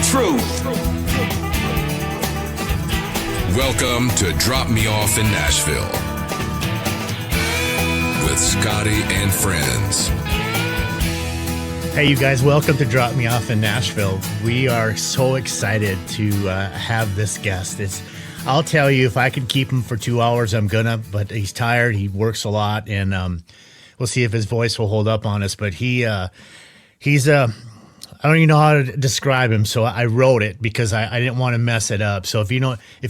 truth. Welcome to Drop Me Off in Nashville with Scottie and friends. Hey, you guys, welcome to Drop Me Off in Nashville. We are so excited to have this guest. I'll tell you, if I could keep him for 2 hours, I'm gonna, but he's tired. He works a lot, and we'll see if his voice will hold up on us. But he's I don't even know how to describe him, so I wrote it because I didn't want to mess it up. So if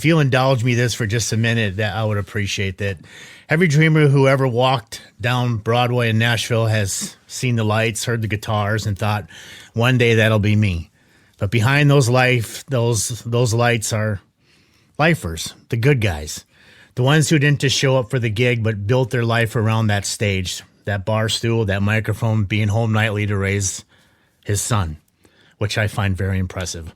you'll indulge me this for just a minute, that I would appreciate that. Every dreamer who ever walked down Broadway in Nashville has seen the lights, heard the guitars, and thought, one day that'll be me. But behind those lights are lifers, the good guys, the ones who didn't just show up for the gig, but built their life around that stage, that bar stool, that microphone, being home nightly to raise his son, which I find very impressive.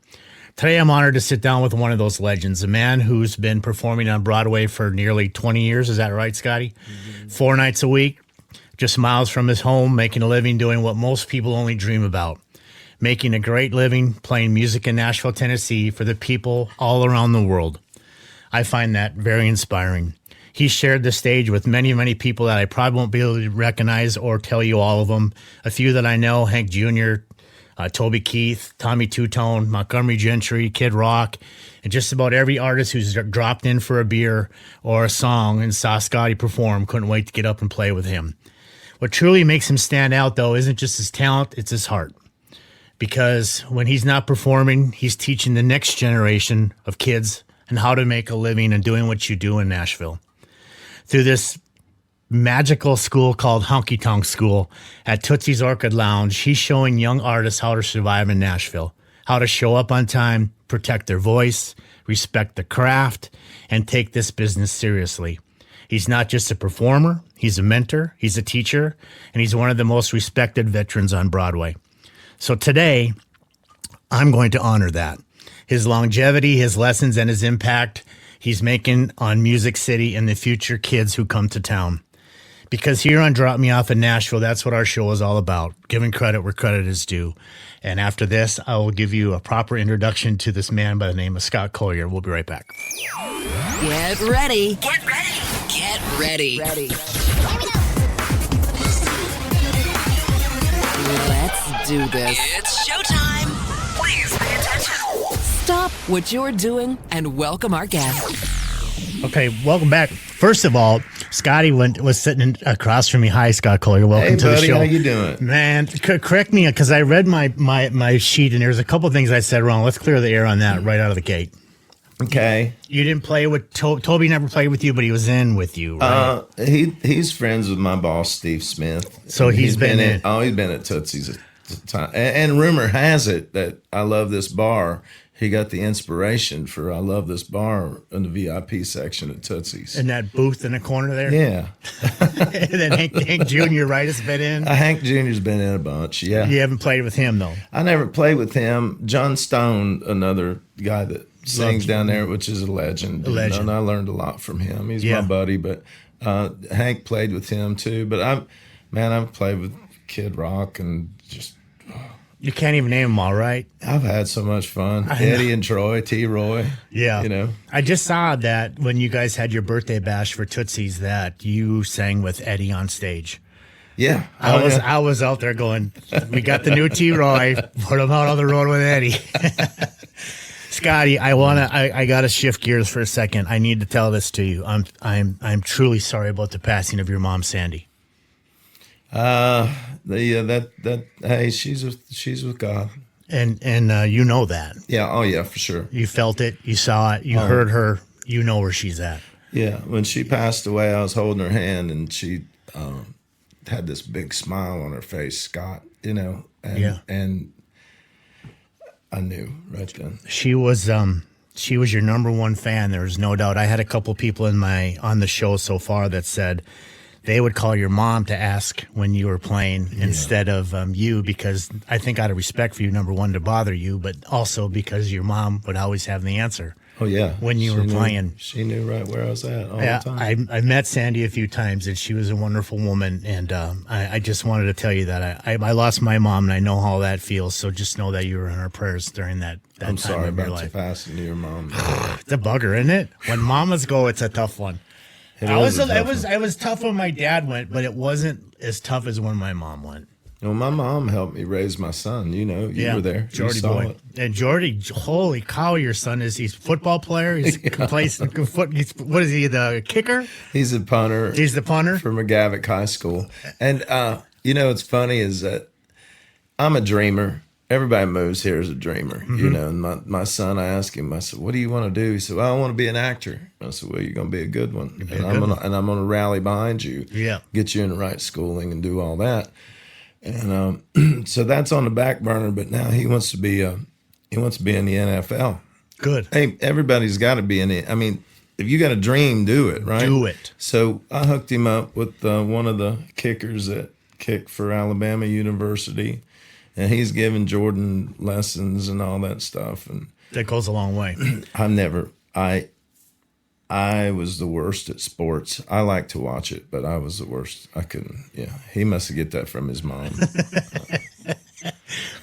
Today, I'm honored to sit down with one of those legends, a man who's been performing on Broadway for nearly 20 years. Is that right, Scottie? Mm-hmm. 4 nights a week, just miles from his home, making a living doing what most people only dream about, making a great living playing music in Nashville, Tennessee for the people all around the world. I find that very inspiring. He shared the stage with many, many people that I probably won't be able to recognize or tell you all of them. A few that I know, Hank Jr., Toby Keith, Tommy Two-Tone, Montgomery Gentry, Kid Rock, and just about every artist who's dropped in for a beer or a song and saw Scottie perform couldn't wait to get up and play with him. What truly makes him stand out, though, isn't just his talent, it's his heart. Because when he's not performing, he's teaching the next generation of kids and how to make a living and doing what you do in Nashville. Through this magical school called Honky Tonk School at Tootsie's Orchid Lounge, he's showing young artists how to survive in Nashville, how to show up on time, protect their voice, respect the craft, and take this business seriously. He's not just a performer, he's a mentor, he's a teacher, and he's one of the most respected veterans on Broadway. So today, I'm going to honor that. His longevity, his lessons, and his impact he's making on Music City and the future kids who come to town. Because here on Drop Me Off in Nashville, that's what our show is all about, giving credit where credit is due. And after this, I will give you a proper introduction to this man by the name of Scott Collier. We'll be right back. Get ready. Get ready. Get ready. Let's do this. It's showtime. Please pay attention. Stop what you're doing and welcome our guest. Okay, welcome back. First of all, Scottie was sitting across from me. Hi, Scott Collier. Welcome to the show. How you doing? Man, correct me, because I read my sheet, and there's a couple of things I said wrong. Let's clear the air on that right out of the gate. Okay. You didn't play with Toby. Never played with you, but he was in with you, right? He's friends with my boss, Steve Smith. So he's been in. He's been at Tootsie's at the time. And rumor has it that I Love This Bar, he got the inspiration for I Love This Bar in the VIP section at Tootsie's. In that booth in the corner there? Yeah. And then Hank Jr., right, has been in? Hank Jr.'s been in a bunch, yeah. You haven't played with him, though? I never played with him. John Stone, another guy that sings down there, which is a legend. And I learned a lot from him. He's my buddy, but Hank played with him, too. But I've played with Kid Rock and just... You can't even name them all, right? I've had so much fun. Eddie and Troy, T-Roy. Yeah. You know. I just saw that when you guys had your birthday bash for Tootsie's that you sang with Eddie on stage. Yeah. I was out there going, we got the new T-Roy, put him out on the road with Eddie. Scottie, I gotta shift gears for a second. I need to tell this to you. I'm truly sorry about the passing of your mom, Sandy. Hey, she's with God, and you know that. Yeah, oh yeah, for sure. You felt it, you saw it, you heard her, you know where she's at. Yeah, when she passed away, I was holding her hand, and she had this big smile on her face, Scott. You know, and I knew right then she was your number one fan. There was no doubt. I had a couple people on the show so far that said they would call your mom to ask when you were playing instead of you, because I think out of respect for you, number one, to bother you, but also because your mom would always have the answer. Oh yeah, when you were playing. She knew right where I was at all the time. I met Sandy a few times, and she was a wonderful woman. And I just wanted to tell you that I lost my mom, and I know how that feels. So just know that you were in our prayers during that I'm time sorry of your about life. passing to your mom. It's a bugger, isn't it? When mamas go, it's a tough one. It was tough when my dad went, but it wasn't as tough as when my mom went. Well, my mom helped me raise my son. You were there. Jordy boy. And Jordy, holy cow, your son he's a football player. He's plays what is he, the kicker? He's a punter. He's the punter for McGavick High School. And what's funny is that I'm a dreamer. Everybody moves here as a dreamer, Mm-hmm. And my son, I asked him, I said, "What do you want to do?" He said, "Well, I want to be an actor." I said, "Well, you're going to be a good one, and I'm going to rally behind you, get you in the right schooling and do all that." And so that's on the back burner. But now he wants to be in the NFL. Good. Hey, everybody's got to be in it. I mean, if you got a dream, do it, right? Do it. So I hooked him up with one of the kickers that kicked for Alabama University. And he's giving Jordan lessons and all that stuff. And that goes a long way. I was the worst at sports. I like to watch it, but I was the worst. I couldn't. Yeah, he must have get that from his mom.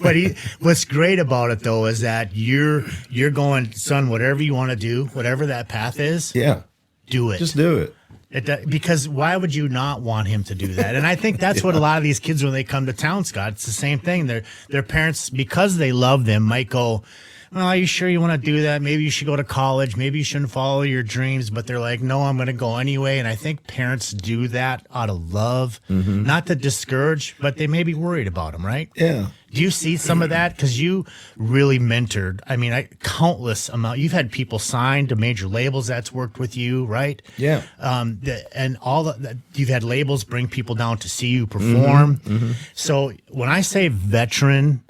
But what's great about it though is that you're going, son, whatever you want to do, whatever that path is. Yeah, do it. Just do it. Because why would you not want him to do that? And I think that's what a lot of these kids, when they come to town, Scott, it's the same thing. Their parents, because they love them, might go, "Well, are you sure you want to do that? Maybe you should go to college. Maybe you shouldn't follow your dreams." But they're like, "No, I'm going to go anyway." And I think parents do that out of love, not to discourage, but they may be worried about them, right? Yeah. Do you see some of that? Because you really mentored. I mean, countless amount. You've had people signed to major labels that's worked with you, right? Yeah. And you've had labels bring people down to see you perform. So when I say veteran,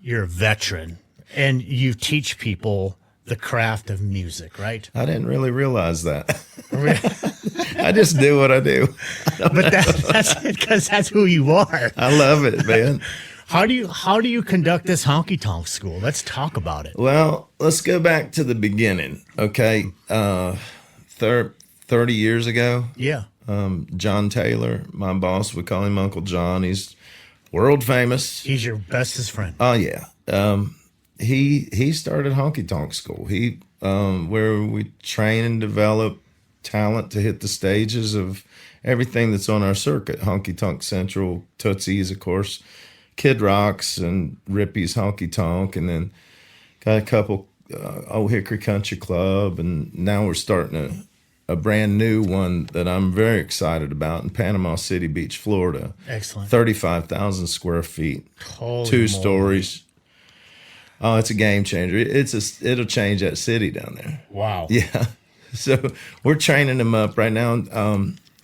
you're a veteran, and you teach people the craft of music, right? I didn't really realize that. I just do what I do. But that's it, because that's who you are. I love it, man. How do you conduct this honky tonk school? Let's talk about it. Well, let's go back to the beginning. Okay, 30 years ago. Yeah. John Taylor, my boss, we call him Uncle John. He's world famous. He's your bestest friend. Oh yeah. He started honky tonk school. He where we train and develop talent to hit the stages of everything that's on our circuit. Honky Tonk Central, Tootsie's, of course. Kid Rock's and Rippy's Honky Tonk, and then got a couple Old Hickory Country Club, and now we're starting a brand new one that I'm very excited about in Panama City Beach, Florida. Excellent. 35,000 square feet, Holy 2 moly. stories. Oh, it's a game changer. It'll change that city down there. Wow. Yeah. So we're training them up right now.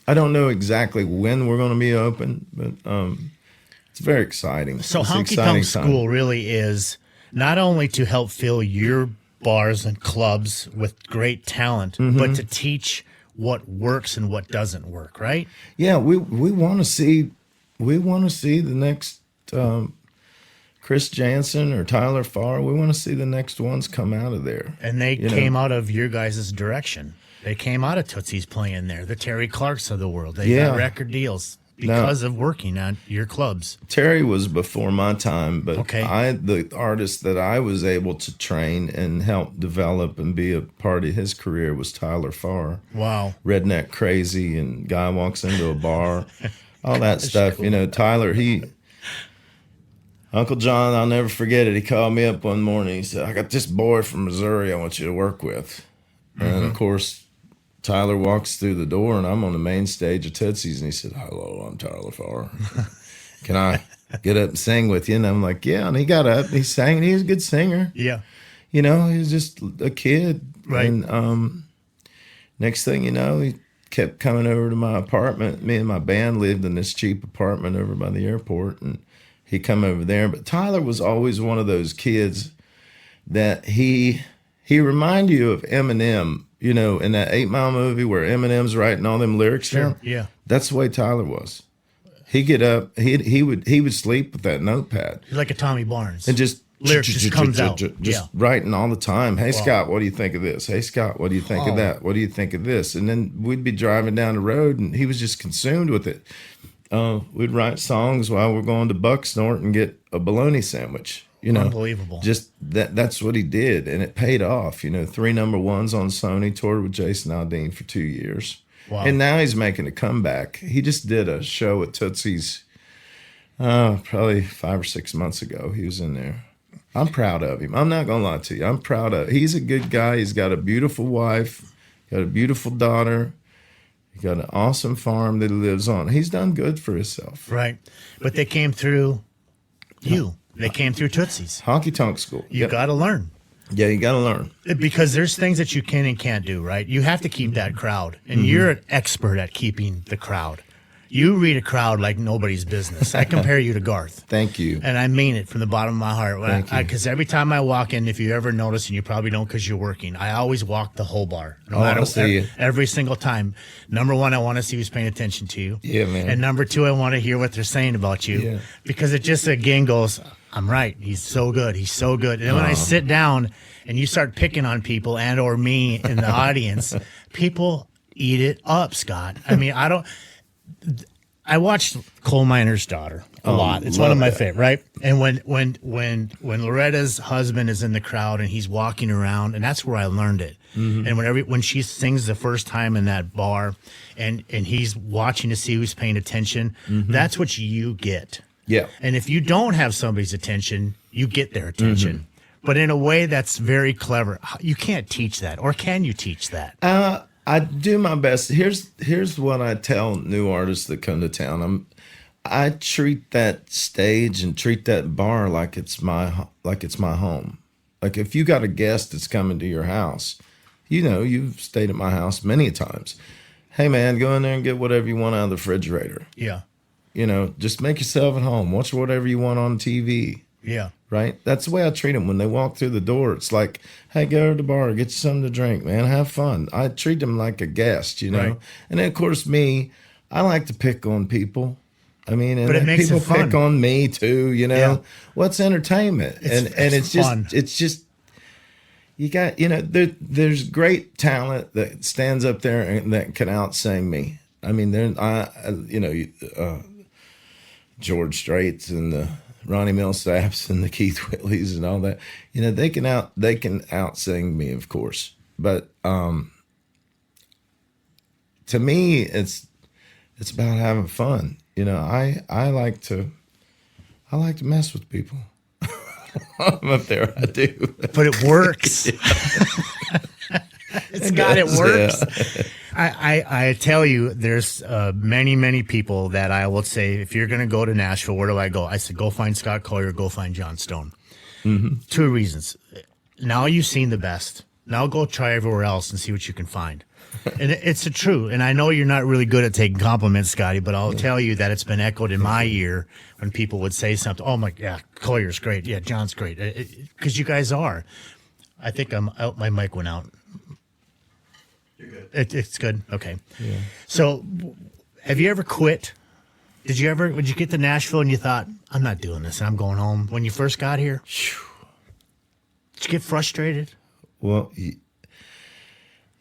I don't know exactly when we're going to be open, but it's very exciting. So it's Honky Tonk School really is not only to help fill your bars and clubs with great talent, but to teach what works and what doesn't work, right? Yeah, we want to see the next Chris Jansen or Tyler Farr. We want to see the next ones come out of there. And they came out of your guys' direction. They came out of Tootsie's playing there. The Terry Clarks of the world. They got record deals because of working on your clubs. Terry was before my time, but okay. The artist that I was able to train and help develop and be a part of his career was Tyler Farr. Wow. Redneck Crazy and Guy Walks Into a Bar, all that stuff. Cool. You know, Tyler, Uncle John, I'll never forget it. He called me up one morning. He said, "I got this boy from Missouri I want you to work with." And of course, Tyler walks through the door, and I'm on the main stage of Tootsie's, and he said, "Hello, I'm Tyler Farr. Can I get up and sing with you?" And I'm like, "Yeah." And he got up, and he sang, and he was a good singer. Yeah. You know, he was just a kid. Right. And next thing you know, he kept coming over to my apartment. Me and my band lived in this cheap apartment over by the airport, and he come over there. But Tyler was always one of those kids that he reminded you of Eminem. You know, in that 8 Mile movie where Eminem's writing all them lyrics down. Yeah. That's the way Tyler was. He'd get up, he would sleep with that notepad. He's like a Tommy Barnes. And just lyrics just comes out. Just writing all the time. Hey, Scott, what do you think of this? Hey, Scott, what do you think of that? What do you think of this? And then we'd be driving down the road, and he was just consumed with it. We'd write songs while we're going to Bucksnort and get a bologna sandwich. Unbelievable. Just that's what he did, and it paid off. 3 number ones on Sony, toured with Jason Aldean for 2 years. Wow. And now he's making a comeback. He just did a show at Tootsie's probably 5 or 6 months ago. He was in there. I'm proud of him. I'm not going to lie to you. I'm proud of him. He's a good guy. He's got a beautiful wife, got a beautiful daughter. He got an awesome farm that he lives on. He's done good for himself. Right. But they came through you. They came through Tootsie's. Honky Tonk School. You got to learn. Yeah, you got to learn. Because there's things that you can and can't do, right? You have to keep that crowd. And you're an expert at keeping the crowd. You read a crowd like nobody's business. I compare you to Garth. Thank you. And I mean it from the bottom of my heart. Because every time I walk in, if you ever notice, and you probably don't because you're working, I always walk the whole bar. No matter every single time. Number one, I want to see who's paying attention to you. Yeah, man. And number two, I want to hear what they're saying about you. Yeah. Because it just again goes, I'm right. He's so good. He's so good. And then when I sit down and you start picking on people and or me in the audience, people eat it up, Scott. I mean, I watched Coal Miner's Daughter a lot. It's one of my favorite, right? And when Loretta's husband is in the crowd and he's walking around, and that's where I learned it. Mm-hmm. And when she sings the first time in that bar, and he's watching to see who's paying attention, that's what you get. Yeah. And if you don't have somebody's attention, you get their attention. But in a way that's very clever. You can't teach that, or can you teach that? I do my best. Here's what I tell new artists that come to town. I treat that stage and treat that bar like it's my home. Like if you got a guest that's coming to your house, you've stayed at my house many times. Hey man, go in there and get whatever you want out of the refrigerator. Yeah. Just make yourself at home. Watch whatever you want on TV. Yeah. Right? That's the way I treat them when they walk through the door. It's like, hey, go to the bar, get you something to drink, man. Have fun. I treat them like a guest, Right. And then, of course, I like to pick on people. I mean, and but it makes people it fun. pick on me too, Yeah. What's entertainment? It's fun. just you got, there's great talent that stands up there and that can out-sing me. I mean, George Straits and the Ronnie Millsaps and the Keith Whitleys and all that, they can out-sing me, of course. But to me, it's about having fun. I like to mess with people. I'm up there, I do. But it works. Scott, it works. Yeah. I tell you, there's many people that I will say, if you're going to go to Nashville, where do I go? I said, go find Scott Collier, go find John Stone. 2 reasons. Now you've seen the best. Now go try everywhere else and see what you can find. And it's true. And I know you're not really good at taking compliments, Scotty, but I'll tell you that it's been echoed in my ear when people would say something. Oh, Collier's great. Yeah, John's great. Because you guys are. I think my mic went out. You're good. It's good. Okay. Yeah. So, have you ever quit? Would you get to Nashville and you thought, I'm not doing this, I'm going home? When you first got here? Did you get frustrated? Well,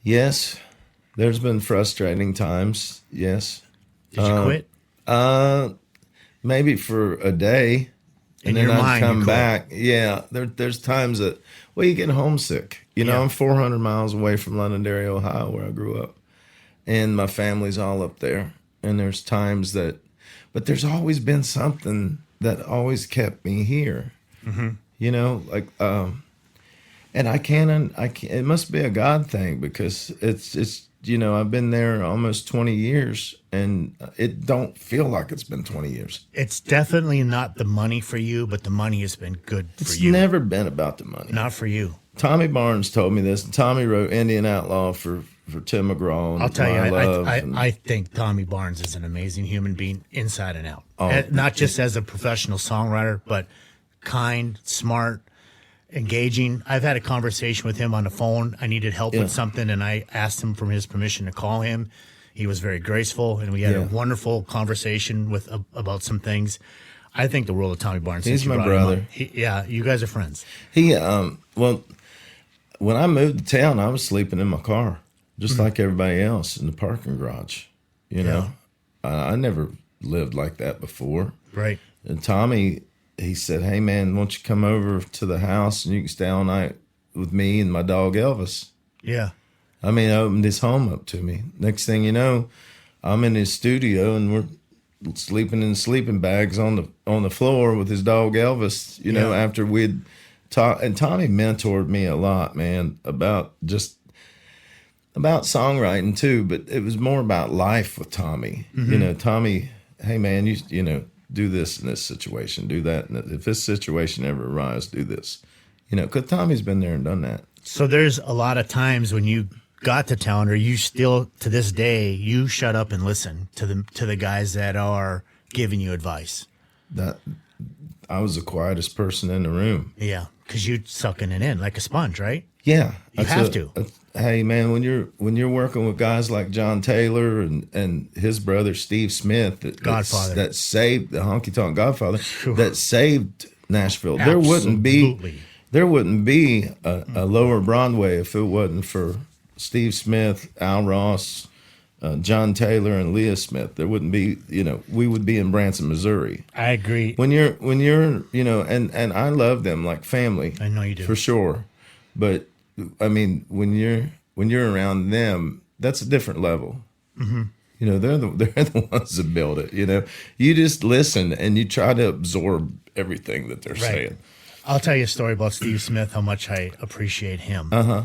yes. There's been frustrating times. Yes. Did you quit? Maybe for a day. And then I'd come back. Yeah. There's times that, you get homesick. I'm 400 miles away from Londonderry, Ohio, where I grew up. And my family's all up there. And there's times but there's always been something that always kept me here. Mm-hmm. And I can't, it must be a God thing, because it's I've been there almost 20 years and it don't feel like it's been 20 years. It's definitely not the money for you, but the money has been good for you. It's never been about the money. Not for you. Tommy Barnes told me this. Tommy wrote Indian Outlaw for Tim McGraw. And I'll tell you, I think Tommy Barnes is an amazing human being inside and out. Not just as a professional songwriter, but kind, smart, engaging. I've had a conversation with him on the phone. I needed help with something, and I asked him for his permission to call him. He was very graceful, and we had a wonderful conversation about some things. I think the world of Tommy Barnes. He's my brother. You guys are friends. Well, when I moved to town, I was sleeping in my car, just like everybody else in the parking garage. You know, I never lived like that before. Right. And Tommy, he said, "Hey man, won't you come over to the house and you can stay all night with me and my dog Elvis?" Yeah. I mean, opened his home up to me. Next thing you know, I'm in his studio and we're sleeping in sleeping bags on the floor with his dog Elvis. You know, after we'd talked, and Tommy mentored me a lot, man, about songwriting too. But it was more about life with Tommy. Mm-hmm. You know, Tommy, hey man, you know, do this in this situation, do that, and if this situation ever arises, do this. You know, because Tommy's been there and done that. So there's a lot of times when you got to town, or you still to this day, you shut up and listen to the guys that are giving you advice. That I was the quietest person in the room. Yeah, because you're sucking it in like a sponge, right? Yeah, you have to. Hey man, when you're working with guys like John Taylor and his brother Steve Smith, Godfather, that saved the honky tonk Godfather, that saved Nashville. Absolutely. There wouldn't be a lower Broadway if it wasn't for Steve Smith, Al Ross, John Taylor, and Leah Smith. There wouldn't be, you know, we would be in Branson, Missouri. I agree. When you're, you know, and I love them like family. I know you do. For sure. But I mean, when you're around them, that's a different level. Mm-hmm. You know, they're the ones that build it. You know, you just listen and you try to absorb everything that they're saying. I'll tell you a story about Steve Smith, how much I appreciate him. Uh-huh.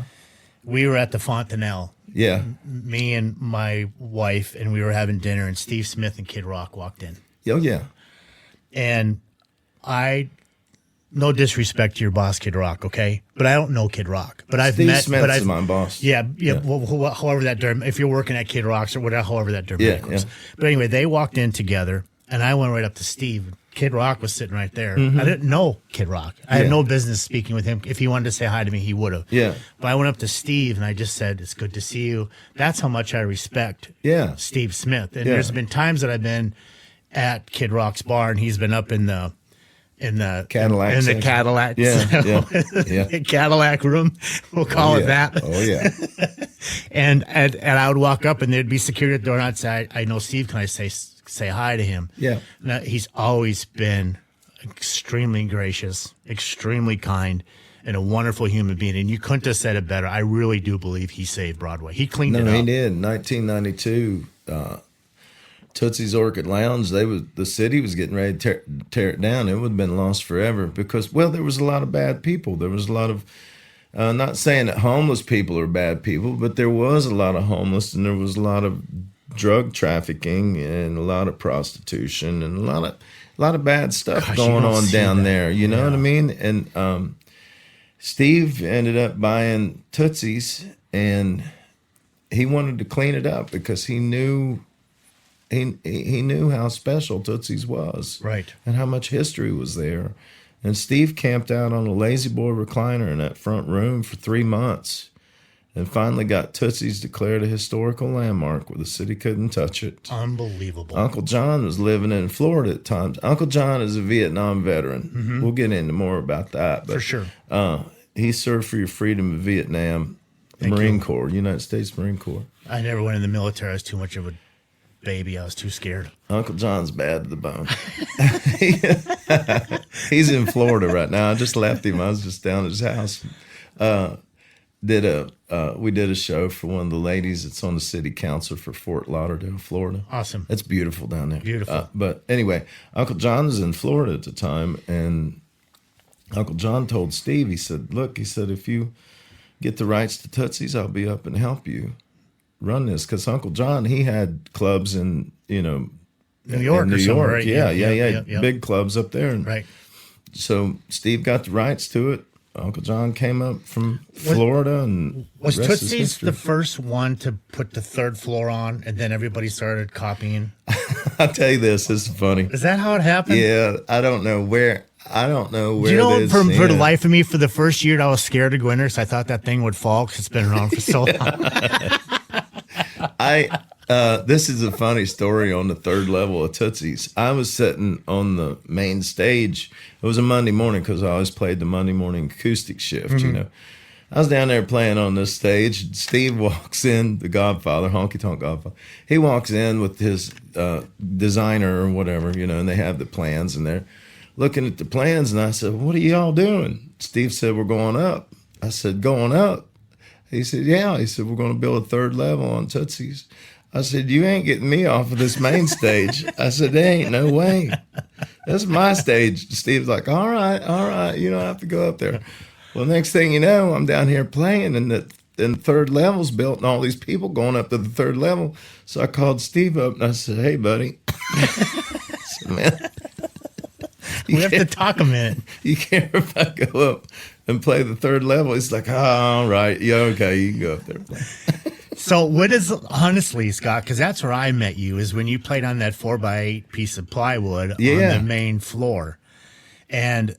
We were at the Fontanelle. Yeah. Me and my wife, and we were having dinner, and Steve Smith and Kid Rock walked in. Oh, yeah. And no disrespect to your boss, Kid Rock, okay? But I don't know Kid Rock. But I've Steve met. Smith's but I've, my boss. Yeah. Well, however that term, if you're working at Kid Rock's or whatever, however that term goes. But anyway, they walked in together, and I went right up to Steve. Kid Rock was sitting right there. Mm-hmm. I didn't know Kid Rock. I had no business speaking with him. If he wanted to say hi to me, he would have. Yeah. But I went up to Steve and I just said, "It's good to see you." That's how much I respect Steve Smith. And there's been times that I've been at Kid Rock's bar and he's been up in the Cadillac in the Cadillac Cadillac room, we'll call it that. Oh yeah. and I would walk up and there'd be security at the door and I'd say, I know Steve, can I say hi to him? Yeah. Now, he's always been extremely gracious, extremely kind, and a wonderful human being. And you couldn't have said it better. I really do believe he saved Broadway. He cleaned it up. He did. 1992, Tootsie's Orchid Lounge, the city was getting ready to tear it down. It would have been lost forever because, well, there was a lot of bad people. There was a lot of, not saying that homeless people are bad people, but there was a lot of homeless and there was a lot of drug trafficking and a lot of prostitution and a lot of bad stuff going on down there. You know what I mean? And Steve ended up buying Tootsie's and he wanted to clean it up because he knew how special Tootsie's was. Right. And how much history was there. And Steve camped out on a lazy boy recliner in that front room for 3 months and finally got Tootsie's declared a historical landmark where the city couldn't touch it. Unbelievable. Uncle John was living in Florida at times. Uncle John is a Vietnam veteran. Mm-hmm. We'll get into more about that. But, for sure. He served for your freedom in Vietnam, Marine Corps, United States Marine Corps. I never went in the military. I was too much of a baby. I was too scared. Uncle John's bad to the bone. He's in Florida right now. I just left him. I was just down at his house. We did a show for one of the ladies that's on the city council for Fort Lauderdale, Florida. Awesome. It's beautiful down there. Beautiful. But anyway, Uncle John was in Florida at the time, and Uncle John told Steve, he said, "Look," he said, "if you get the rights to Tootsie's, I'll be up and help you run this." Because Uncle John, he had clubs in, New York. Right? Yeah. Big clubs up there. And right. So Steve got the rights to it. Uncle John came up from Florida, and was Tootsie's the first one to put the third floor on, and then everybody started copying? I'll tell you this is funny. Is that how it happened? Yeah, I don't know where. Do you know, for the life of me, for the first year, I was scared to go in there because I thought that thing would fall because it's been around for so long. This is a funny story on the third level of Tootsie's. I was sitting on the main stage. It was a Monday morning because I always played the Monday morning acoustic shift, you know. I was down there playing on this stage. Steve walks in, the Godfather, Honky Tonk Godfather. He walks in with his designer or whatever, you know, and they have the plans, and they're looking at the plans. And I said, "What are y'all doing?" Steve said, "We're going up." I said, "Going up?" He said, "Yeah." He said, "We're going to build a third level on Tootsie's." I said, "You ain't getting me off of this main stage." I said, "There ain't no way. That's my stage." Steve's like, all right. You don't have to go up there. Well, next thing you know, I'm down here playing, and the third level's built, and all these people going up to the third level. So I called Steve up, and I said, "Hey, buddy." I said, "Man, we have to talk a minute. You care if I go up and play the third level?" He's like, "Oh, all right. Yeah, okay, you can go up there." So what is, honestly, Scott, because that's where I met you, is when you played on that 4x8 piece of plywood on the main floor. And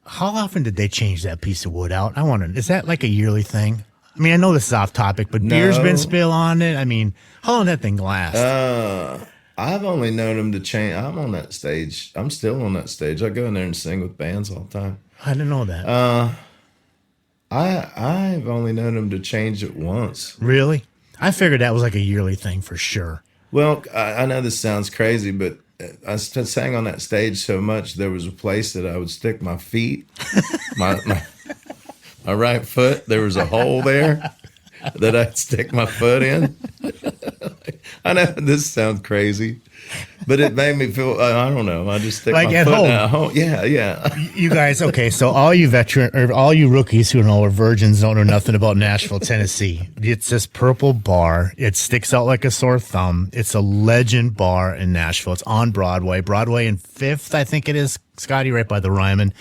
how often did they change that piece of wood out? I wonder, is that like a yearly thing? I mean, I know this is off topic, but beer's been spilled on it. I mean, how long did that thing last? I've only known them to change. I'm on that stage. I'm still on that stage. I go in there and sing with bands all the time. I didn't know that. I've only known them to change it once. Really? I figured that was like a yearly thing for sure. Well, I know this sounds crazy, but I sang on that stage so much, there was a place that I would stick my feet, my right foot. There was a hole there that I'd stick my foot in. I know this sounds crazy, but it made me feel, I don't know. I just stick like my at foot home. in at home. Yeah. You guys, okay, so all you all you rookies who know, or virgins, don't know nothing about Nashville, Tennessee. It's this purple bar. It sticks out like a sore thumb. It's a legend bar in Nashville. It's on Broadway and 5th, I think it is, Scotty, right by the Ryman.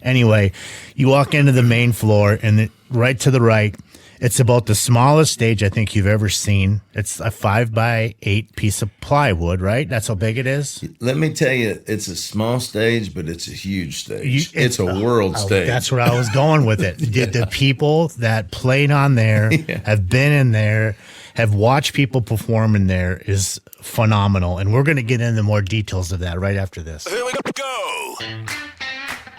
Anyway, you walk into the main floor, and right to the right, it's about the smallest stage I think you've ever seen. It's a 5x8 piece of plywood, right? That's how big it is. Let me tell you, it's a small stage, but it's a huge stage. It's a world stage. That's where I was going with it. The people that played on there, have been in there, have watched people perform in there is phenomenal. And we're going to get into more details of that right after this. Here we go.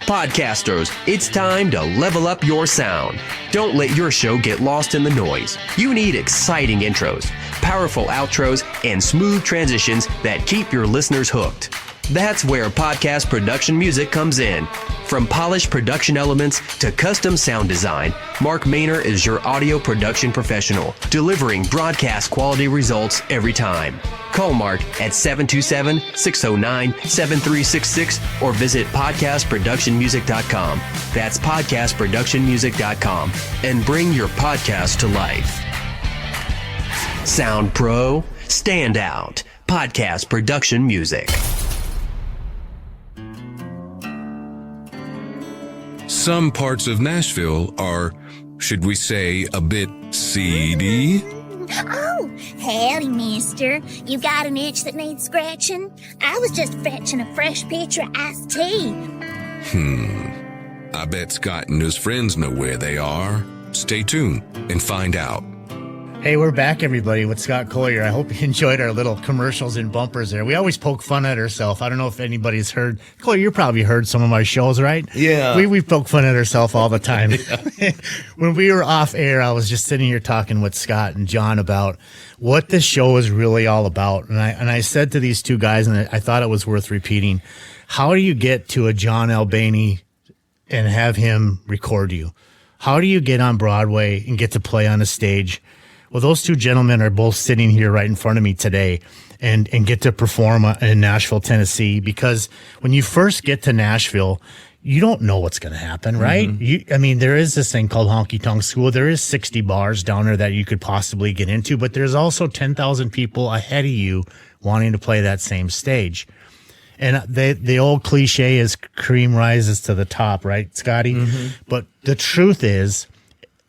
Podcasters, it's time to level up your sound. Don't let your show get lost in the noise. You need exciting intros, powerful outros, and smooth transitions that keep your listeners hooked. That's where podcast production music comes in. From polished production elements to custom sound design, Mark Maynor is your audio production professional, delivering broadcast quality results every time. Call Mark at 727-609-7366 or visit podcastproductionmusic.com. That's podcastproductionmusic.com, and bring your podcast to life. Sound Pro, stand out. Podcast production music. Some parts of Nashville are, should we say, a bit seedy? Oh, howdy, mister. You got an itch that needs scratching? I was just fetching a fresh pitcher of iced tea. I bet Scott and his friends know where they are. Stay tuned and find out. Hey, we're back, everybody, with Scott Collier. I hope you enjoyed our little commercials and bumpers there. We always poke fun at ourselves. I don't know if anybody's heard. Collier, you probably heard some of our shows, right? Yeah. We poke fun at ourselves all the time. When we were off air, I was just sitting here talking with Scott and John about what this show is really all about. And I said to these two guys, and I thought it was worth repeating, how do you get to a John Albany and have him record you? How do you get on Broadway and get to play on a stage? Well, those two gentlemen are both sitting here right in front of me today and get to perform in Nashville, Tennessee, because when you first get to Nashville, you don't know what's going to happen, right? Mm-hmm. There is this thing called Honky Tonk School. There is 60 bars down there that you could possibly get into, but there's also 10,000 people ahead of you wanting to play that same stage. And the old cliche is cream rises to the top, right, Scotty? Mm-hmm. But the truth is,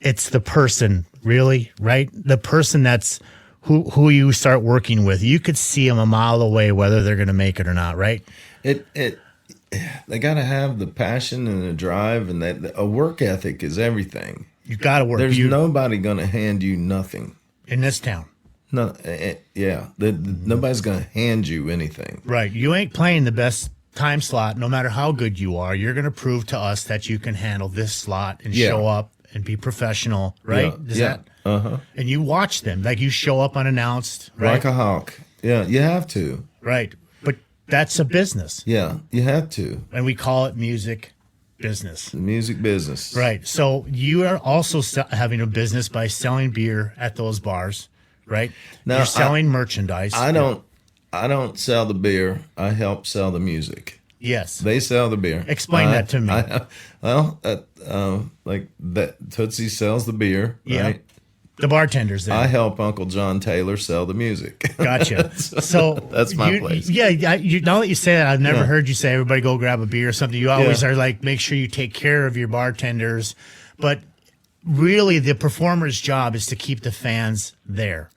it's the person, really, right? The person that's who you start working with. You could see them a mile away whether they're going to make it or not, right? They got to have the passion and the drive, and a work ethic is everything. You got to work. There's nobody going to hand you nothing in this town. No, yeah. Nobody's going to hand you anything. Right. You ain't playing the best time slot, no matter how good you are. You're going to prove to us that you can handle this slot and show up and be professional, right? And you watch them. Like, you show up unannounced, right? Like a hawk. Yeah, you have to. Right. But that's a business. Yeah, you have to. And we call it music business. The music business. Right. So you are also having a business by selling beer at those bars, right? Now, you're selling merchandise. I don't sell the beer. I help sell the music. Yes. They sell the beer. Explain that to me. Like that Tootsie sells the beer, right? The bartenders there. I help Uncle John Taylor sell the music. Gotcha. So that's my place. Yeah. Now that you say that, I've never heard you say everybody go grab a beer or something. You always are like, make sure you take care of your bartenders. But really, the performer's job is to keep the fans there.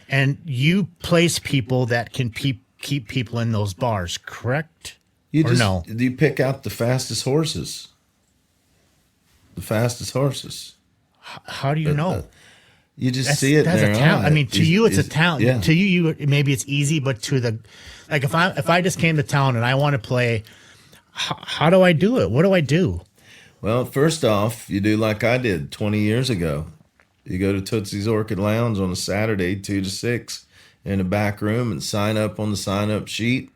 And you place people that can keep people in those bars, correct? You pick out the fastest horses. The fastest horses. How do you know? You just see it. That's there. A talent. I mean, to you, it's a talent. Yeah. To you, maybe it's easy, but to the, like, if I just came to town and I want to play, how do I do it? What do I do? Well, first off, you do like I did 20 years ago. You go to Tootsie's Orchid Lounge on a Saturday, 2 to 6, in the back room, and sign up on the sign-up sheet.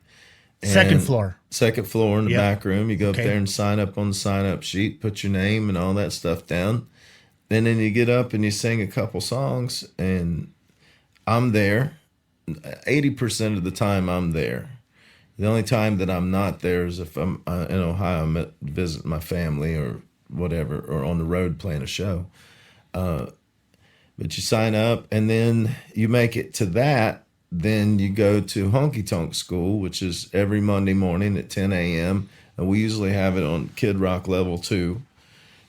Second floor in the back room. You go up there and sign up on the sign-up sheet, put your name and all that stuff down. And then you get up and you sing a couple songs, and I'm there. 80% of the time I'm there. The only time that I'm not there is if I'm in Ohio, I'm visiting my family or whatever, or on the road playing a show. But you sign up, and then you make it to that. Then you go to Honky Tonk School, which is every Monday morning at 10 a.m. And we usually have it on Kid Rock Level 2.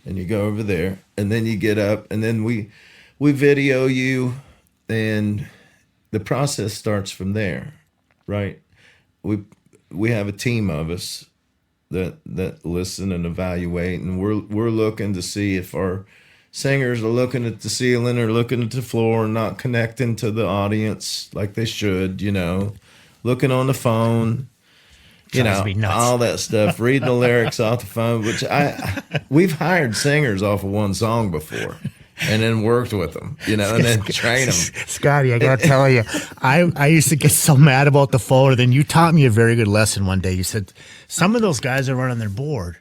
And you go over there, and then you get up, and then we video you, and the process starts from there, right? We have a team of us that listen and evaluate, and we're looking to see if our singers are looking at the ceiling or looking at the floor and not connecting to the audience like they should, looking on the phone. All that stuff, reading the lyrics off the phone, which we've hired singers off of one song before and then worked with them, and then train them. Scotty, I got to tell you, I used to get so mad about the phone, and then you taught me a very good lesson one day. You said, some of those guys are running their board,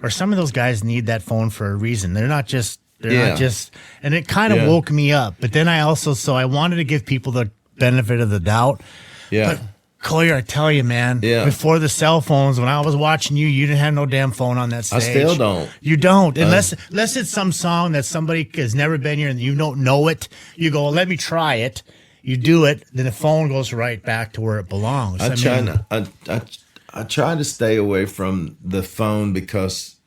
or some of those guys need that phone for a reason. They're not just, and it kind of woke me up. But then I wanted to give people the benefit of the doubt. Yeah. But Collier, I tell you, man, before the cell phones, when I was watching you, you didn't have no damn phone on that stage. I still don't. You don't. Unless it's some song that somebody has never been here and you don't know it. You go, let me try it. You do it. Then the phone goes right back to where it belongs. I try to stay away from the phone because,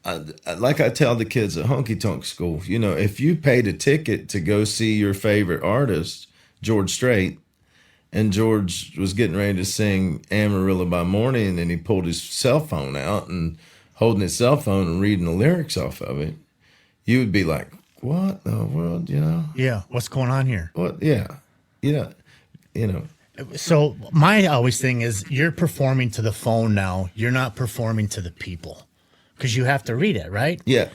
like I tell the kids at Honky Tonk School, if you paid a ticket to go see your favorite artist, George Strait, and George was getting ready to sing Amarillo by Morning, and he pulled his cell phone out and holding his cell phone and reading the lyrics off of it, you would be like, what in the world, Yeah, what's going on here? What? Yeah. So my always thing is you're performing to the phone now. You're not performing to the people because you have to read it, right? Yeah.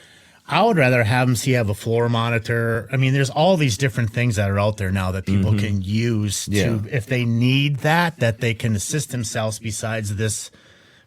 I would rather have them have a floor monitor. I mean, there's all these different things that are out there now that people can use to, if they need that they can assist themselves besides this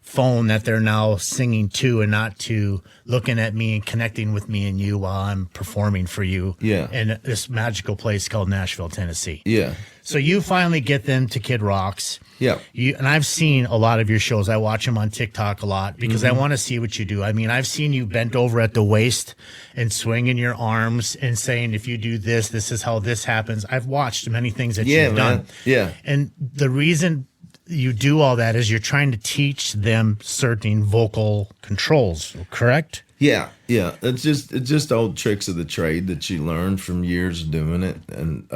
phone that they're now singing to and not to looking at me and connecting with me and you while I'm performing for you in this magical place called Nashville, Tennessee. Yeah. So you finally get them to Kid Rock's. Yeah. And I've seen a lot of your shows. I watch them on TikTok a lot because I want to see what you do. I mean, I've seen you bent over at the waist and swinging your arms and saying, if you do this, this is how this happens. I've watched many things that you've done. Yeah. And the reason you do all that is you're trying to teach them certain vocal controls, correct? Yeah. It's just old tricks of the trade that you learn from years of doing it, and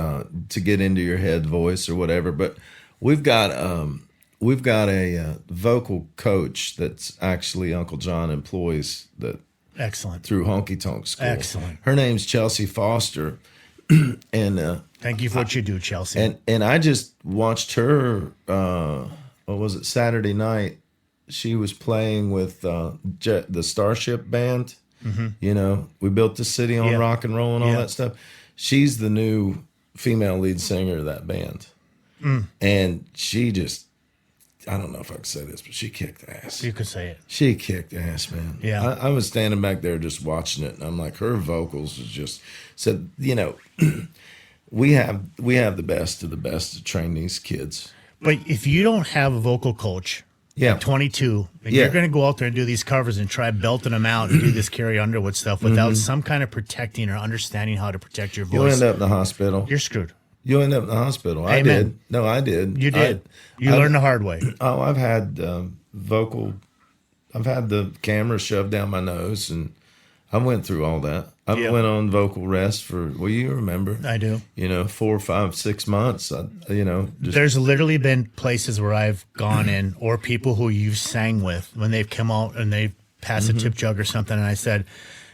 to get into your head voice or whatever. But we've got a vocal coach that's actually Uncle John employs that. Excellent. Through Honky Tonk School. Excellent. Her name's Chelsea Foster. And thank you for what you do, Chelsea. And I just watched her. What was it? Saturday night, she was playing with the Starship Band. Mm-hmm. You know, we built the city on rock and roll and all that stuff. She's the new female lead singer of that band, and she just. I don't know if I can say this, but she kicked ass. You could say it. She kicked ass, man. Yeah. I was standing back there just watching it, and I'm like, her vocals is just said, you know, we have the best of the best to train these kids. But if you don't have a vocal coach at 22, and you're going to go out there and do these covers and try belting them out and do this Carrie Underwood stuff without some kind of protecting or understanding how to protect your voice, you'll end up in the hospital. You're screwed. You'll end up in the hospital. Amen. I did. No, I did. You did. You learned the hard way. Oh, I've had I've had the camera shoved down my nose, and I went through all that. I went on vocal rest for, well, you remember. I do. You know, 4, 5, 6 months. There's literally been places where I've gone in, or people who you've sang with, when they've come out and they've passed a tip jug or something, and I said,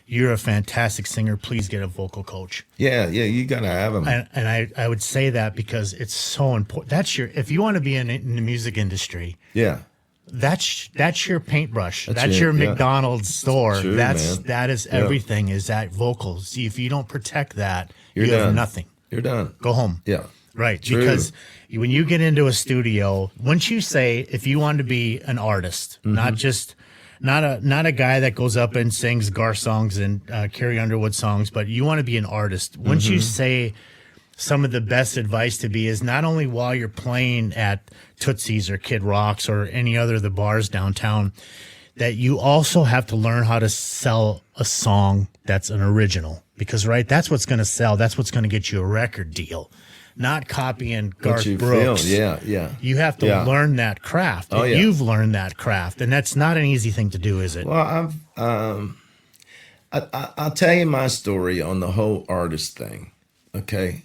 you're a fantastic singer. Please get a vocal coach. Yeah, you got to have them. And I would say that because it's so important. If you want to be in the music industry, that's your paintbrush. That's your McDonald's store. True, that is everything. Is that vocals? If you don't protect that, you done. have nothing. You're done. Go home. Yeah. Right. True. Because when you get into a studio, once you say, if you want to be an artist, not a guy that goes up and sings Garth songs and Carrie Underwood songs, but you want to be an artist. Once you say, some of the best advice to be is not only while you're playing at Tootsie's or Kid Rock's or any other of the bars downtown, that you also have to learn how to sell a song that's an original. Because, that's what's going to sell. That's what's going to get you a record deal. Not copying Garth Brooks. Yeah. You have to learn that craft. Oh, yeah. You've learned that craft, and that's not an easy thing to do, is it? Well, I'll tell you my story on the whole artist thing. Okay,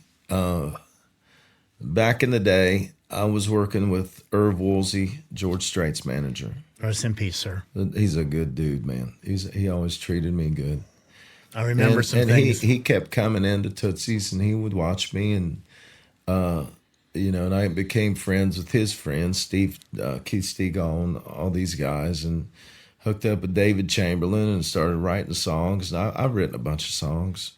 back in the day, I was working with Irv Woolsey, George Strait's manager. Rest in peace, sir. He's a good dude, man. He always treated me good. I remember some things. He kept coming into Tootsie's, and he would watch me, and and I became friends with his friends, Keith Stegall, and all these guys, and hooked up with David Chamberlain and started writing songs. And I've written a bunch of songs,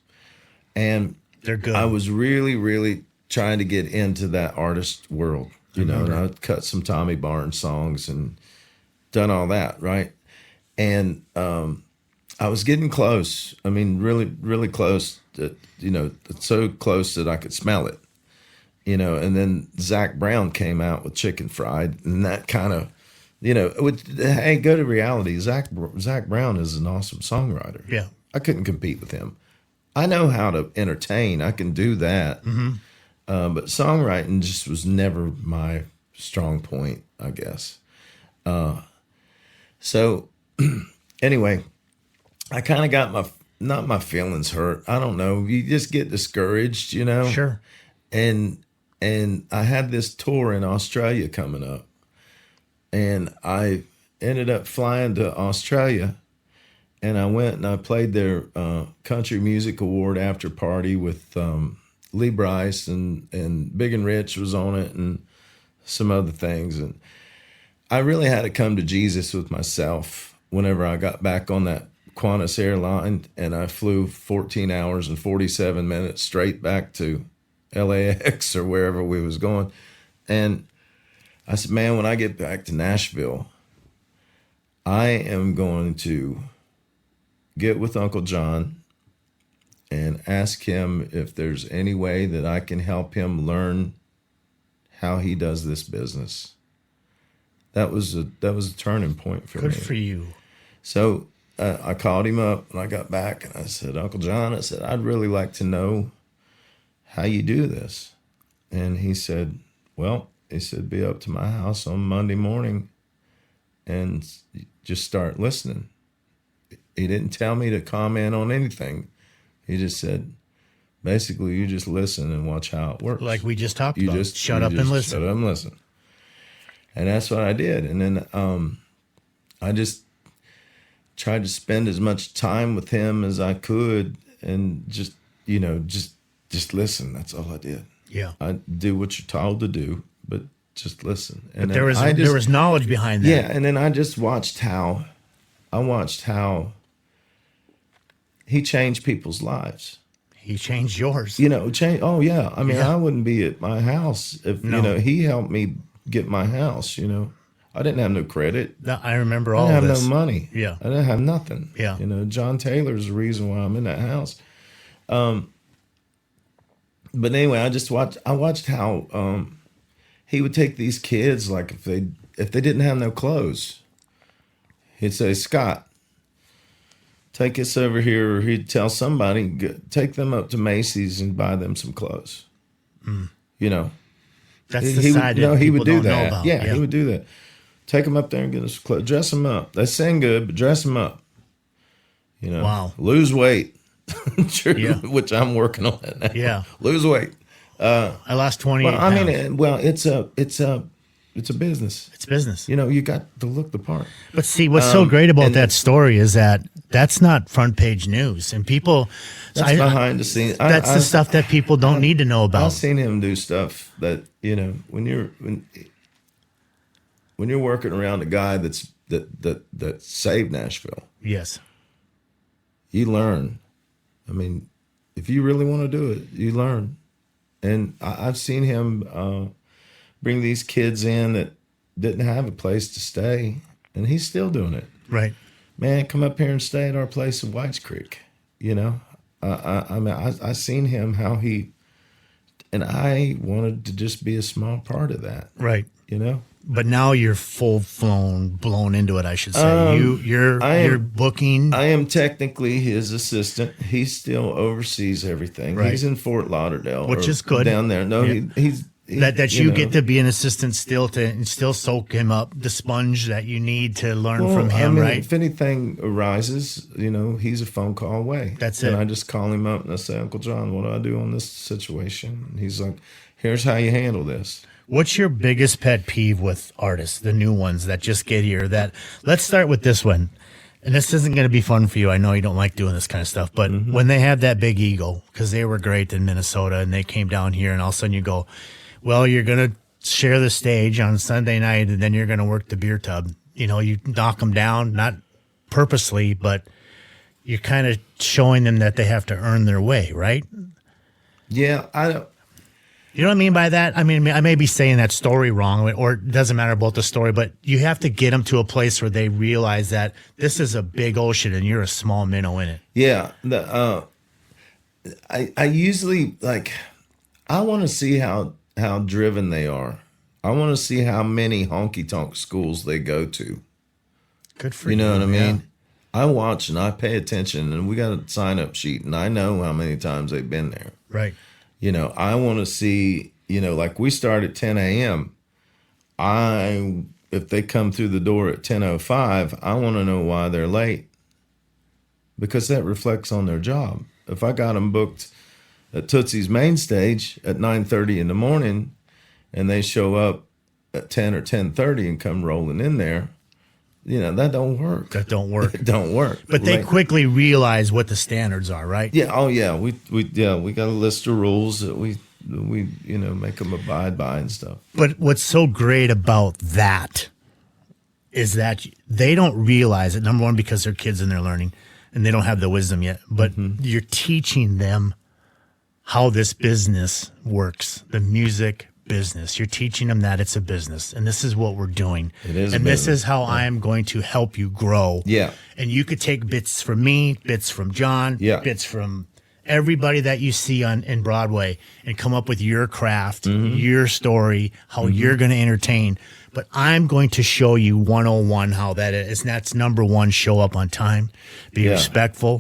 and they're good. I was really, really trying to get into that artist world, and I cut some Tommy Barnes songs and done all that, right? And I was getting close. I mean, really, really close. So close that I could smell it. And then Zach Brown came out with Chicken Fried, and that kind of, hey, go to reality. Zach Brown is an awesome songwriter. Yeah. I couldn't compete with him. I know how to entertain. I can do that. But songwriting just was never my strong point, I guess. So anyway, I kind of got not my feelings hurt. I don't know. You just get discouraged, Sure. And I had this tour in Australia coming up, and I ended up flying to Australia, and I went and I played their Country Music Award after party with Lee Brice and Big and Rich was on it and some other things. And I really had to come to Jesus with myself whenever I got back on that Qantas airline, and I flew 14 hours and 47 minutes straight back to LAX or wherever we was going. And I said, man, when I get back to Nashville, I am going to get with Uncle John and ask him if there's any way that I can help him learn how he does this business. That was a turning point for me. Good for you. So I called him up and I got back and I said, Uncle John, I said, I'd really like to know how you do this. And he said, be up to my house on Monday morning and just start listening. He didn't tell me to comment on anything. He just said, basically, you just listen and watch how it works. Like we just talked about. Shut up and listen. Shut up and listen. And that's what I did. And then I just tried to spend as much time with him as I could and just just listen. That's all I did. Yeah. I do what you're told to do, but just listen. And but there was knowledge behind that. Yeah, and then I just watched how he changed people's lives. He changed yours. Oh yeah. I mean, I wouldn't be at my house if he helped me get my house. I didn't have no credit. I remember all I of didn't this. have no money. Yeah. I didn't have nothing. Yeah. John Taylor's the reason why I'm in that house. But anyway, I watched how he would take these kids, like if they didn't have no clothes, he'd say, Scott, take us over here, or he'd tell somebody, take them up to Macy's and buy them some clothes. That's the side that he would do don't know that. about. Yeah, he would do that. Take them up there and get us clothes. Dress them up. They sing good, but dress them up. Wow. Lose weight, Yeah. which I'm working on that now. Yeah. Lose weight. I lost 28 Well, I pounds. mean, it's a business. It's business. You got to look the part. But see, what's so great about and that story is that that's not front page news, and people. That's behind the scenes. That's the stuff that people don't need to know about. I've seen him do stuff that when you're working around a guy that saved Nashville. Yes. You learn. I mean, if you really want to do it, you learn. And I've seen him bring these kids in that didn't have a place to stay, and he's still doing it. Right. Man, come up here and stay at our place in Whites Creek. I mean, I seen him how he, and I wanted to just be a small part of that. Right. But now you're blown into it, I should say. You're booking. I am technically his assistant. He still oversees everything. Right. He's in Fort Lauderdale, which is good down there. No, yeah. he's that you get to be an assistant still to still soak him up, the sponge that you need to learn from him, right? If anything arises, he's a phone call away. That's and it. I just call him up and I say, Uncle John, what do I do on this situation? And he's like, here's how you handle this. What's your biggest pet peeve with artists, the new ones that just get here? Let's start with this one. And this isn't going to be fun for you. I know you don't like doing this kind of stuff, but when they have that big ego, because they were great in Minnesota and they came down here and all of a sudden you go, well, you're going to share the stage on Sunday night and then you're going to work the beer tub. You knock them down, not purposely, but you're kind of showing them that they have to earn their way, right? Yeah, I don't. You know what I mean by that? I mean, I may be saying that story wrong, or it doesn't matter about the story, but you have to get them to a place where they realize that this is a big ocean and you're a small minnow in it. Yeah. I usually, I want to see how driven they are. I want to see how many honky-tonk schools they go to. Good for you. You know what I mean? Yeah. I watch and I pay attention, and we got a sign-up sheet, and I know how many times they've been there. Right. I want to see, like we start at 10 a.m. If they come through the door at 10:05, I want to know why they're late, because that reflects on their job. If I got them booked at Tootsie's main stage at 9:30 in the morning and they show up at 10 or 10:30 and come rolling in there, that don't work. That don't work. It don't work. But they quickly realize what the standards are, right? Yeah. Oh, yeah. We got a list of rules that we make them abide by and stuff. But what's so great about that is that they don't realize it. Number one, because they're kids and they're learning, and they don't have the wisdom yet. But you're teaching them how this business works, the music business. You're teaching them that it's a business, and this is what we're doing. It is, and this is how I am going to help you grow. Yeah. And you could take bits from me, bits from John, bits from everybody that you see in Broadway, and come up with your craft, your story, how you're going to entertain. But I'm going to show you 101 how that is. And that's number one: show up on time, be respectful,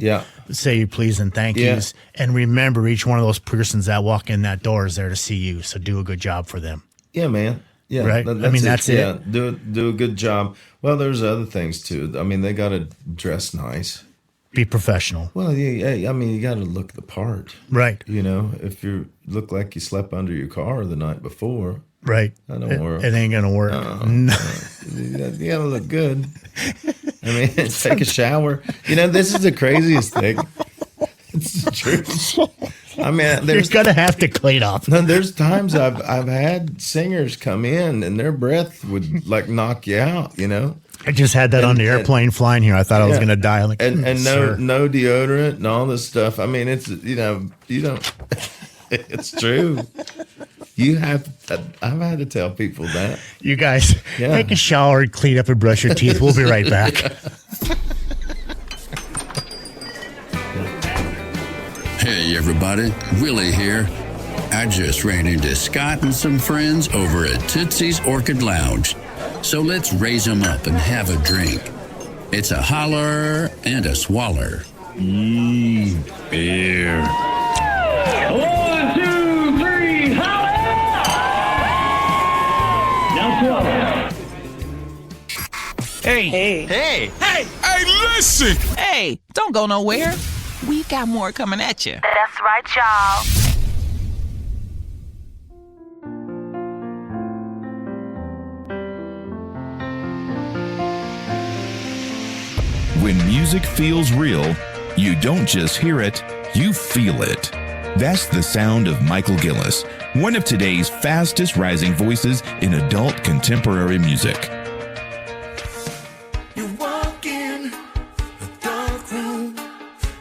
say your please and thank yous, and remember, each one of those persons that walk in that door is there to see you. So do a good job for them. Yeah, man. Yeah, right. That's it. Yeah, do a good job. Well, there's other things too. I mean, they got to dress nice, be professional. Well, yeah. I mean, you got to look the part, right? If you look like you slept under your car the night before. Right. That don't work. It ain't going to work. No. You got to look good. I mean, take a shower. This is the craziest thing. It's the truth. I mean, You're gonna have to clean up. No, there's times I've had singers come in and their breath would like knock you out, you know. I just had that on the airplane flying here. I thought I was gonna die. I'm like, and sir. no deodorant and all this stuff. I mean, it's you don't. It's true. I've had to tell people that. You guys take a shower and clean up and brush your teeth. We'll be right back. Hey everybody, Willie here. I just ran into Scott and some friends over at Tootsie's Orchid Lounge. So let's raise them up and have a drink. It's a holler and a swaller. Beer. 1, 2, 3, holler! Now swallow. Hey, listen! Hey, don't go nowhere. We got more coming at you. That's right, y'all. When music feels real, you don't just hear it, you feel it. That's the sound of Michael Gillis, one of today's fastest rising voices in adult contemporary music. You walk in a dark room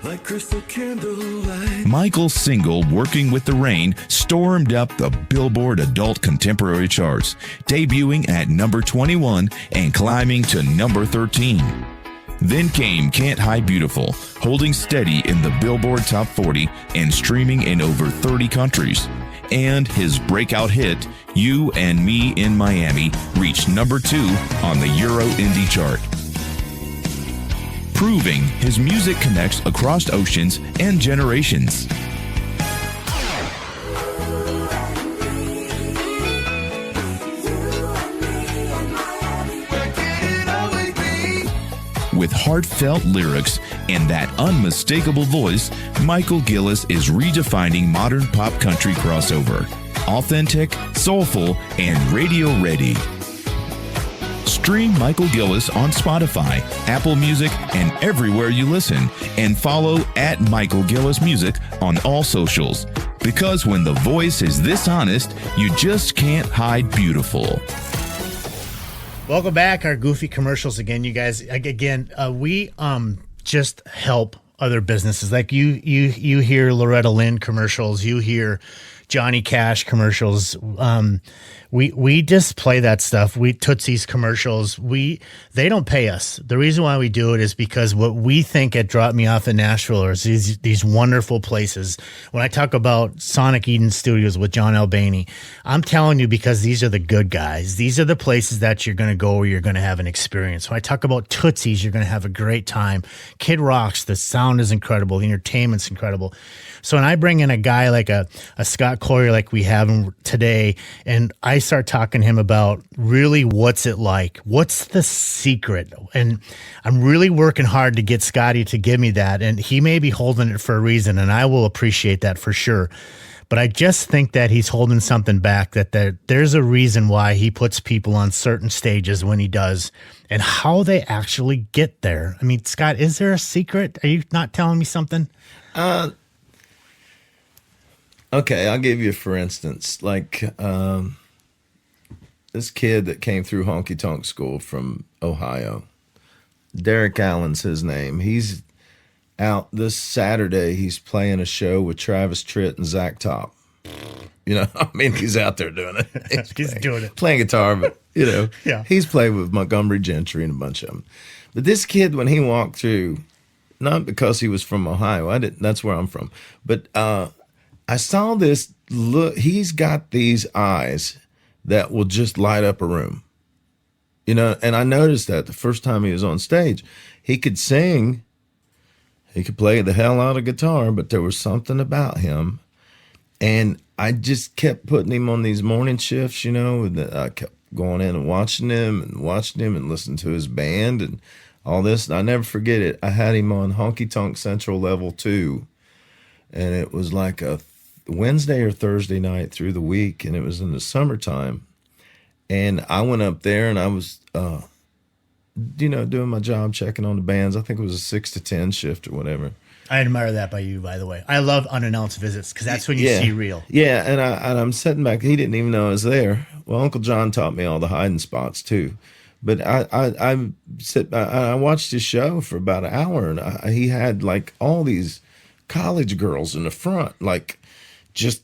like crystal candlelight. Michael's single, Working with the Rain, stormed up the Billboard Adult Contemporary charts, debuting at number 21 and climbing to number 13. Then came Can't Hide Beautiful, holding steady in the Billboard Top 40 and streaming in over 30 countries. And his breakout hit, You and Me in Miami, reached number 2 on the Euro Indie chart. Proving his music connects across oceans and generations. With heartfelt lyrics and that unmistakable voice, Michael Gillis is redefining modern pop country crossover. Authentic, soulful, and radio ready. Stream Michael Gillis on Spotify, Apple Music, and everywhere you listen. And follow at Michael Gillis Music on all socials. Because when the voice is this honest, you just can't hide beautiful. Welcome back. Our goofy commercials again, you guys. Again, we just help other businesses. Like you hear Loretta Lynn commercials, you hear Johnny Cash commercials. We just play that stuff. Tootsie's commercials. They don't pay us. The reason why we do it is because what we think at Drop Me Off in Nashville are these wonderful places. When I talk about Sonic Eden Studios with John Albany, I'm telling you because these are the good guys. These are the places that you're going to go where you're going to have an experience. When I talk about Tootsie's, you're going to have a great time. Kid Rock's, the sound is incredible. The entertainment's incredible. So when I bring in a guy like a Scott Collier like we have him today, and I start talking to him about really what's it like, what's the secret, and I'm really working hard to get Scotty to give me that, and he may be holding it for a reason, and I will appreciate that for sure. But I just think that he's holding something back, that there's a reason why he puts people on certain stages when he does, and how they actually get there. I mean, Scott, is there a secret? Are you not telling me something? Okay, I'll give you for instance, like this kid that came through Honky Tonk School from Ohio. Derek Allen's his name. He's out this Saturday. He's playing a show with Travis Tritt and Zach Top. You know, I mean, he's out there doing it. He's doing it. Playing guitar, but, you know, yeah. He's played with Montgomery Gentry and a bunch of them. But this kid, when he walked through, not because he was from Ohio, that's where I'm from, but I saw this look. He's got these eyes that will just light up a room, you know. And I noticed that the first time he was on stage, he could sing, he could play the hell out of guitar, but there was something about him. And I just kept putting him on these morning shifts, you know. And I kept going in and watching him and listening to his band and all this. And I never forget it. I had him on Honky Tonk Central Level 2, and it was like a Wednesday or Thursday night through the week, and it was in the summertime. And I went up there and I was, doing my job, checking on the bands. I think it was a 6 to 10 shift or whatever. I admire that by you, by the way. I love unannounced visits because that's when you see real. Yeah, and I'm sitting back. He didn't even know I was there. Well, Uncle John taught me all the hiding spots too. But I watched his show for about an hour, and he had like all these college girls in the front, like just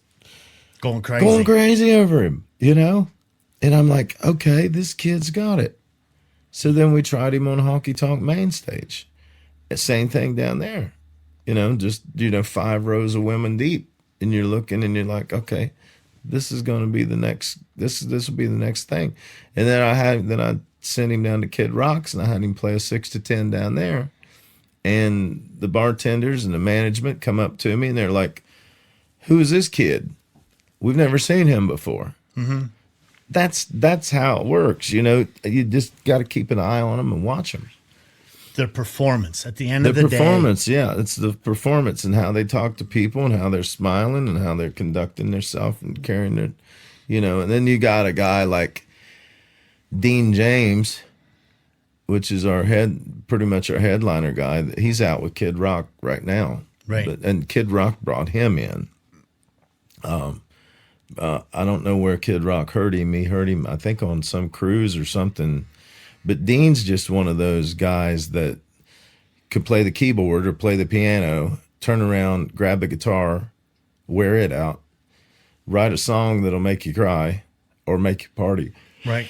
going crazy over him, you know. And I'm like, okay, this kid's got it. So then we tried him on Honky Tonk Main Stage. Same thing down there, you know, just 5 rows of women deep, and you're looking and you're like, okay, this is going to be the next. This will be the next thing. And then I sent him down to Kid Rock's, and I had him play a 6 to 10 down there. And the bartenders and the management come up to me and they're like, "Who is this kid? We've never seen him before." Mm-hmm. That's how it works, you know. You just got to keep an eye on them and watch them. The performance at the end of the day. The performance, yeah. It's the performance and how they talk to people and how they're smiling and how they're conducting themselves and carrying their, you know. And then you got a guy like Dean James, which is pretty much our headliner guy. He's out with Kid Rock right now. Right. And Kid Rock brought him in. I don't know where Kid Rock heard him. He heard him, I think, on some cruise or something. But Dean's just one of those guys that could play the keyboard or play the piano, turn around, grab the guitar, wear it out, write a song that'll make you cry or make you party. Right.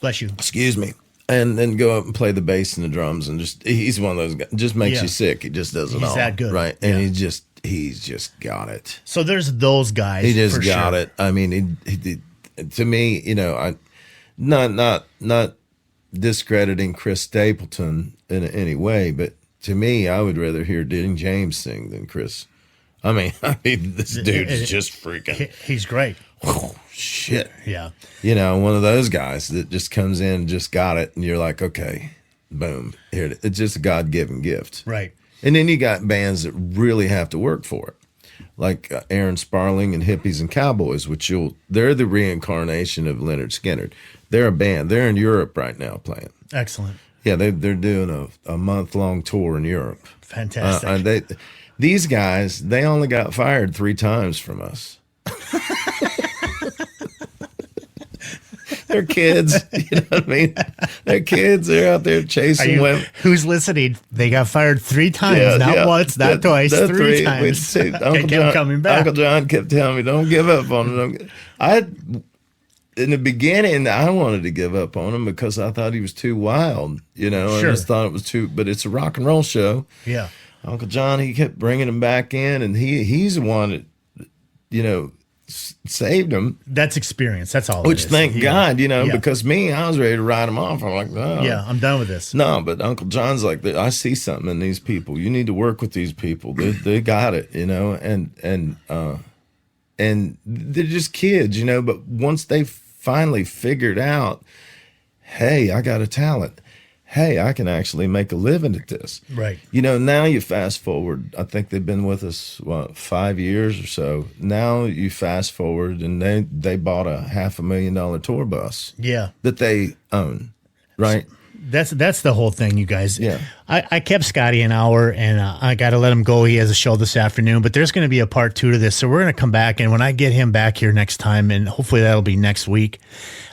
Bless you. Excuse me. And then go up and play the bass and the drums, and he's one of those guys, just makes you sick. He just does it all. He's that good. Right. And he's just got it. So there's those guys. He just got it. I mean, he to me, you know, I not discrediting Chris Stapleton in any way, but to me, I would rather hear Dean James sing than Chris. I mean, this dude's just freaking. He's great. Oh, shit. Yeah. You know, one of those guys that just comes in and just got it, and you're like, okay, boom, here it is. It's just a God-given gift. Right. And then you got bands that really have to work for it, like Aaron Sparling and Hippies and Cowboys, they're the reincarnation of Lynyrd Skynyrd. They're a band. They're in Europe right now playing. Excellent. Yeah, they're doing a month-long tour in Europe. Fantastic. These guys, they only got fired 3 times from us. They're kids, you know what I mean? They're kids. They're out there chasing women. Who's listening? They got fired 3 times, not once, not twice, 3 times. Uncle coming back. Uncle John kept telling me, "Don't give up on them." In the beginning, I wanted to give up on him because I thought he was too wild, you know. Sure. I just thought it was too. But it's a rock and roll show. Yeah. Uncle John, he kept bringing him back in, and he's the one that, you know, saved him. That's experience. That's all. Which, thank God, you know, because I was ready to write him off. I'm like, no. Yeah, I'm done with this. No, but Uncle John's like, I see something in these people. You need to work with these people. They got it, you know, and they're just kids, you know. But once they finally figured out, hey, I got a talent. Hey, I can actually make a living at this. Right. You know, now you fast forward. I think they've been with us, 5 years or so. Now you fast forward, and they bought a $500,000 tour bus. Yeah. That they own, right? That's the whole thing, you guys. Yeah. I kept Scottie an hour, and I got to let him go. He has a show this afternoon, but there's going to be a part 2 to this. So we're going to come back, and when I get him back here next time, and hopefully that'll be next week,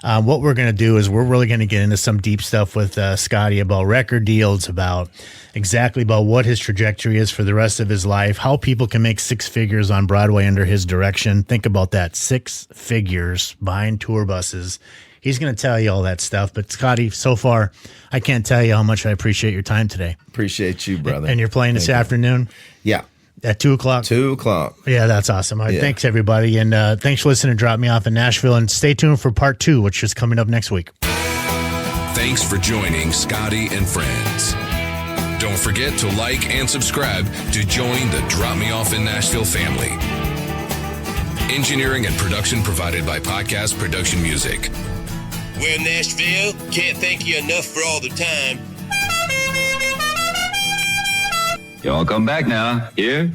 what we're going to do is we're really going to get into some deep stuff with Scottie about record deals, about what his trajectory is for the rest of his life, how people can make 6 figures on Broadway under his direction. Think about that, 6 figures buying tour buses. He's going to tell you all that stuff. But, Scottie, so far, I can't tell you how much I appreciate your time today. Appreciate you, brother. And you're playing this afternoon? Yeah. At 2 o'clock? 2 o'clock. Yeah, that's awesome. All right, thanks, everybody. And thanks for listening to Drop Me Off in Nashville. And stay tuned for part 2, which is coming up next week. Thanks for joining Scottie and Friends. Don't forget to like and subscribe to join the Drop Me Off in Nashville family. Engineering and production provided by Podcast Production Music. Well, Nashville, can't thank you enough for all the time. Y'all come back now. Here?